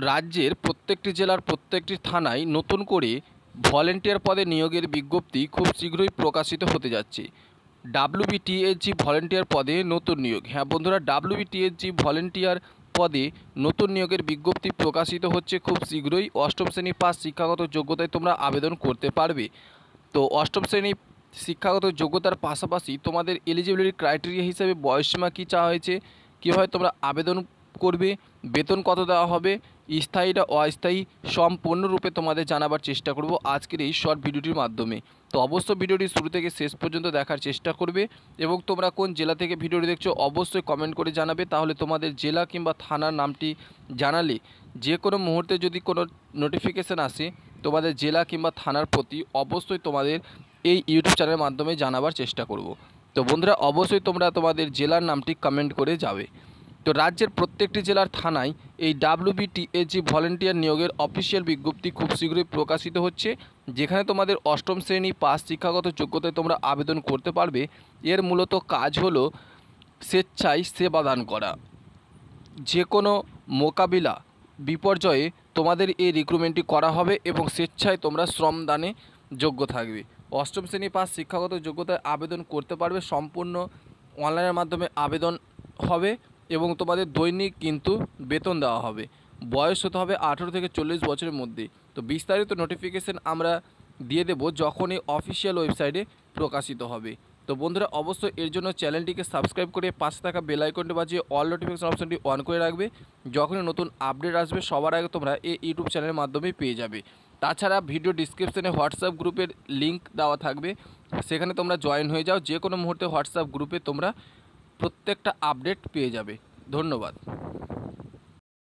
রাজ্যের প্রত্যেকটি জেলার প্রত্যেকটি থানায় নতুন করে ভলেন্টিয়ার পদে নিয়োগের বিজ্ঞপ্তি খুব শীঘ্রই প্রকাশিত হতে যাচ্ছে। ডাব্লিউবিটিএসজি ভলেন্টিয়ার পদে নতুন নিয়োগ। হ্যাঁ বন্ধুরা, ডাব্লিউবিটিএসজি ভলেন্টিয়ার পদে নতুন নিয়োগের বিজ্ঞপ্তি প্রকাশিত হচ্ছে খুব শীঘ্রই। অষ্টম শ্রেণী পাস শিক্ষাগত যোগ্যতায় তোমরা আবেদন করতে পারবে। তো অষ্টম শ্রেণী শিক্ষাগত যোগ্যতার পাশাপাশি তোমাদের এলিজিবিলিটি ক্রাইটেরিয়া হিসেবে বয়সসীমা কী চাওয়া হয়েছে, কীভাবে তোমরা আবেদন করবে, বেতন কত দেওয়া হবে, স্থায়ী বা অস্থায়ী সম্পূর্ণরূপে তোমাদের জানাবার চেষ্টা করব আজকের এই শর্ট ভিডিওটির মাধ্যমে। তো অবশ্যই ভিডিওটি শুরু থেকে শেষ পর্যন্ত দেখার চেষ্টা করবে এবং তোমরা কোন জেলা থেকে ভিডিওটি দেখছো অবশ্যই কমেন্ট করে জানাবে। তাহলে তোমাদের জেলা কিংবা থানার নামটি জানালে যে কোনো মুহূর্তে যদি কোনো নোটিফিকেশান আসে তোমাদের জেলা কিংবা থানার প্রতি অবশ্যই তোমাদের এই ইউটিউব চ্যানেলের মাধ্যমে জানাবার চেষ্টা করব। তো বন্ধুরা, অবশ্যই তোমরা তোমাদের জেলার নামটি কমেন্ট করে যাবে। তো রাজ্যের প্রত্যেকটি জেলার থানায় এই ডাব্লিউবিটিএসজি ভলেন্টিয়ার নিয়োগের অফিসিয়াল বিজ্ঞপ্তি খুব শীঘ্রই প্রকাশিত হচ্ছে, যেখানে তোমাদের অষ্টম শ্রেণী পাস শিক্ষাগত যোগ্যতায় তোমরা আবেদন করতে পারবে। এর মূলত কাজ হলো স্বেচ্ছায় সেবাদান করা। যে কোনো মোকাবিলা বিপর্যয়ে তোমাদের এই রিক্রুটমেন্টটি করা হবে এবং স্বেচ্ছায় তোমরা শ্রমদানে যোগ্য থাকবে। অষ্টম শ্রেণী পাস শিক্ষাগত যোগ্যতায় আবেদন করতে পারবে। সম্পূর্ণ অনলাইনের মাধ্যমে আবেদন হবে এবং তোমাদের দৈনিক কিন্তু বেতন দেওয়া হবে। বয়স হতে হবে 18 থেকে 40 বছরের মধ্যে। তো বিস্তারিত নোটিফিকেশান আমরা দিয়ে দেব যখনই অফিসিয়াল ওয়েবসাইটে প্রকাশিত হবে। তো বন্ধুরা, অবশ্যই এর জন্য চ্যানেলটিকে সাবস্ক্রাইব করে পাশে থাকা বেল আইকনটি বাজিয়ে অল নোটিফিকেশন অপশনটি অন করে রাখবে। যখনই নতুন আপডেট আসবে সবার আগে তোমরা এই ইউটিউব চ্যানেলের মাধ্যমেই পেয়ে যাবে। তাছাড়া ভিডিও ডিসক্রিপশনে হোয়াটসঅ্যাপ গ্রুপের লিঙ্ক দেওয়া থাকবে, সেখানে তোমরা জয়েন হয়ে যাও। যে কোনো মুহূর্তে হোয়াটসঅ্যাপ গ্রুপে তোমরা প্রত্যেকটা আপডেট পেয়ে যাবে। ধন্যবাদ।